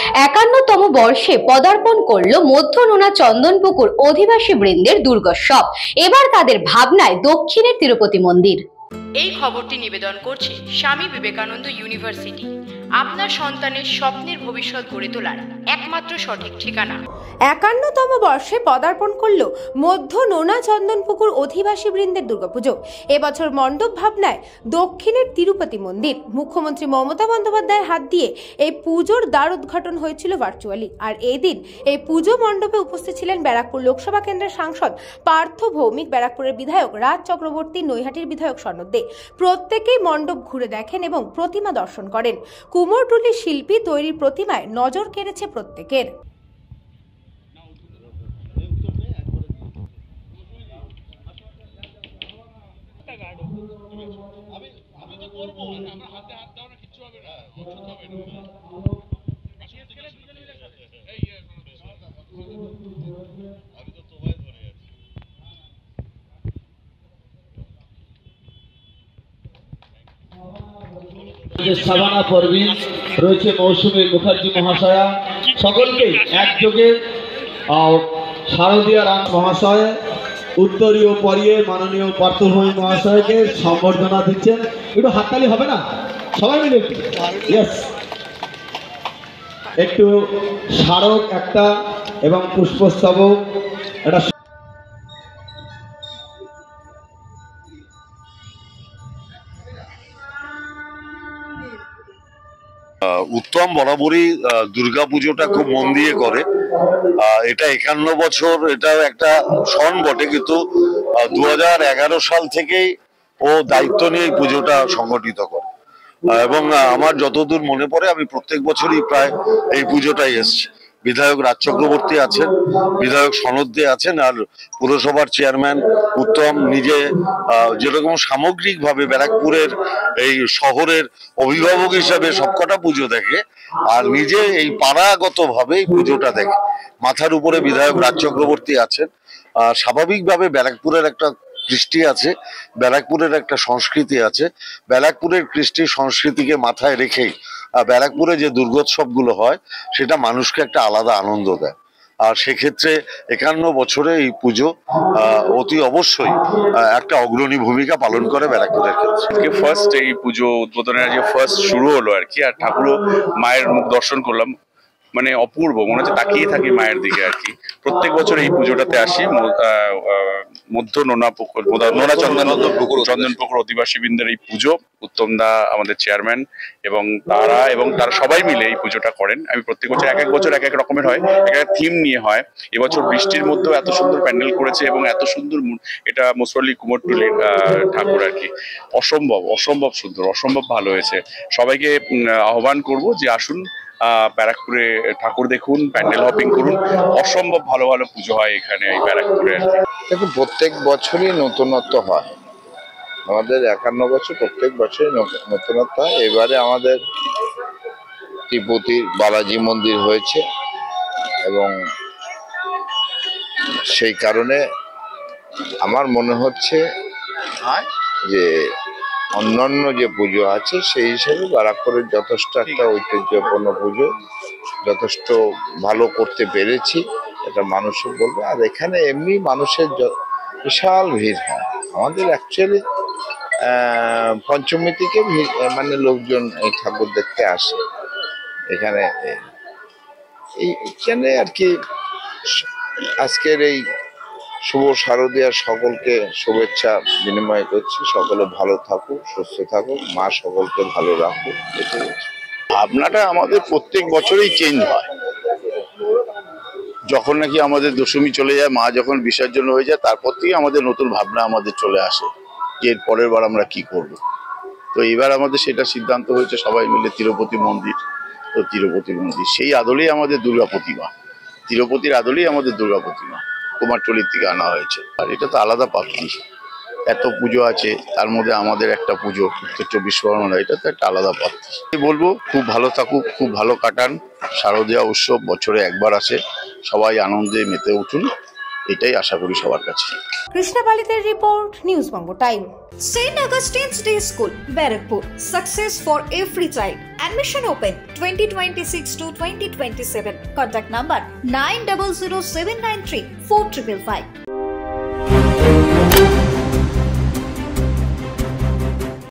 51তম বর্ষে পদার্পণ করল মধ্য নোনা চন্দনপুকুর অধিবাসী বৃন্দের দুর্গোৎসব। এবার তাদের ভাবনায় দক্ষিণের তিরুপতি মন্দির। এই খবরটি নিবেদন করছে স্বামী বিবেকানন্দ ইউনিভার্সিটি, আপনার সন্তানের স্বপ্নের ভবিষ্যৎ গড়ে তোলার একমাত্র সঠিক ঠিকানা। 51তম বর্ষে পদার্পণ করল মধ্য নোনা চন্দনপুকুর অধিবাসী বৃন্দের দুর্গাপুজো। এবছর মণ্ডপ ভাবনায় দক্ষিণের তিরুপতি মন্দির। মুখ্যমন্ত্রী মমতা বন্দ্যোপাধ্যায়ের হাত দিয়ে এই পুজোর দ্বার উদ্ঘাটন হয়েছিল ভার্চুয়ালি। আর এই দিন এই পুজো মণ্ডপে উপস্থিত ছিলেন ব্যারাকপুর লোকসভা কেন্দ্রের সাংসদ পার্থ ভৌমিক, ব্যারাকপুরের বিধায়ক রাজ চক্রবর্তী, নৈহাটির বিধায়ক সনদ দে। প্রত্যেকেই মণ্ডপ ঘুরে দেখেন এবং প্রতিমা দর্শন করেন। কুমোরটুলি শিল্পী তৈরির প্রতিমায় নজর কেড়েছে প্রত্যেকের। সাবানা পরবিন রয়েছে, মৌসুমী মুখার্জি মহাশয়া, সকলকে একযোগে শারদীয়া রাম মহাশয় উত্তরীয় পরিয়ে মাননীয় পার্থ ভৌমিক মহাশয়কে সম্বর্ধনা দিচ্ছেন। একটু হাততালি হবে না সবাই মিলে? ইয়েস, একটু স্মারক একটা এবং পুষ্পস্তবক একটা। উত্তম বরাবরই দুর্গাপুজোটা খুব মন দিয়ে করে। এটা 51 বছর, এটা একটা সন বটে, কিন্তু 2011 সাল থেকেই ও দায়িত্ব নিয়ে এই পুজোটা সংগঠিত করে এবং আমার যতদূর মনে পড়ে আমি প্রত্যেক বছরই প্রায় এই পুজোটাই এসছি। বিধায়ক রাজ চক্রবর্তী আছেন, বিধায়ক সনদ দে আছেন, আর পুরসভার চেয়ারম্যান উত্তম নিজে যেরকম সামগ্রিকভাবে ব্যারাকপুরের এই শহরের অভিভাবক হিসাবে সবকটা পুজো দেখে, আর নিজে এই পাড়াগতভাবে এই পুজোটা দেখে। মাথার উপরে বিধায়ক রাজ চক্রবর্তী আছেন। স্বাভাবিকভাবে ব্যারাকপুরের একটা কৃষ্টি আছে, ব্যারাকপুরের একটা সংস্কৃতি আছে। ব্যারাকপুরের কৃষ্টি সংস্কৃতিকে মাথায় রেখেই ব্যারাকপুরে যে দুর্গোৎসবগুলো হয় সেটা মানুষকে একটা আলাদা আনন্দ দেয়। আর সেক্ষেত্রে 51 বছরে এই পুজো অতি অবশ্যই একটা অগ্রণী ভূমিকা পালন করে ব্যারাকপুরের ক্ষেত্রে। ফার্স্ট এই পুজো উদ্বোধনের যে ফার্স্ট শুরু হলো আর কি, আর ঠাকুরও মায়ের মুখ দর্শন করলাম, মানে অপূর্ব, মনে হচ্ছে তাকিয়ে থাকি মায়ের দিকে আর কি। প্রত্যেক বছর এই পুজোটাতে আসি। মধ্য নোনা চন্দনপুকুর অধিবাসী বৃন্দের এই পুজো, উত্তম দা আমাদের চেয়ারম্যান এবং তারা সবাই মিলে এই পুজোটা করেন। আমি প্রত্যেক বছর এক এক বছর এক এক রকমের হয়, এক এক থিম নিয়ে হয়। এবছর বৃষ্টির মধ্যেও এত সুন্দর প্যান্ডেল করেছে এবং এত সুন্দর, এটা মোসরলি কুমোরটুলির ঠাকুর আর কি। অসম্ভব সুন্দর, অসম্ভব ভালো হয়েছে। সবাইকে আহ্বান করব যে আসুন ব্যারাকপুরে ঠাকুর দেখুন, প্যান্ডেল হপিং করুন। অসম্ভব ভালো ভালো পুজো হয় এখানে এই ব্যারাকপুরে। দেখুন, প্রত্যেক বছরই নতুনত্ব হয়। আমাদের 51 বছর, প্রত্যেক বছরই নতুনত্ব হয়। এবারে আমাদের তিরুপতির বালাজি মন্দির হয়েছে এবং সেই কারণে আমার মনে হচ্ছে যে অন্যান্য যে পুজো আছে সেই হিসেবে ব্যারাকপুরের যথেষ্ট একটা ঐতিহ্যপূর্ণ পুজো, যথেষ্ট ভালো করতে পেরেছি, এটা মানুষও বলবে। আর এখানে এমনি মানুষের বিশাল ভিড় হয়। আমাদের অ্যাকচুয়ালি পঞ্চমী থেকে মানে লোকজন এই ঠাকুর দেখতে আসে এখানে। এইখানে আর কি আজকের এই শুভ শারদীয়ার সকলকে শুভেচ্ছা বিনিময় করছি। সকলে ভালো থাকুক, সুস্থ থাকুক, মা সকলকে ভালো রাখুক। ভাবনাটা আমাদের প্রত্যেক বছরই চেঞ্জ হয়। যখন নাকি আমাদের দশমী চলে যায়, মা যখন বিসর্জন হয়ে যায়, তারপর থেকে আমাদের নতুন ভাবনা আমাদের চলে আসে যে এর পরের বার আমরা কি করব। তো এবার আমাদের সেটা সিদ্ধান্ত হয়েছে সবাই মিলে তিরুপতি মন্দির। তো তিরুপতি মন্দির সেই আদলেই আমাদের দুর্গা প্রতিমা, তিরুপতির আদলেই আমাদের দুর্গা প্রতিমা কুমারটুলির থেকে আনা হয়েছে। আর এটা তো আলাদা প্রাপ্তি, এত পুজো আছে তার মধ্যে আমাদের একটা পুজো উত্তর 24 পরগনা, এটা তো একটা আলাদা প্রাপ্তি। বলবো খুব ভালো থাকুক, খুব ভালো কাটান। শারদীয়া উৎসব বছরে একবার আসে, সবাই আনন্দে মেতে উঠুন। এটাই আশা করি সবার কাছে। Krishna পালিতের report, news Banga time. St. Augustine's Day School, Barrackpur. Success for every child. Admission open 2026 to 2027. Contact number 900793 4555.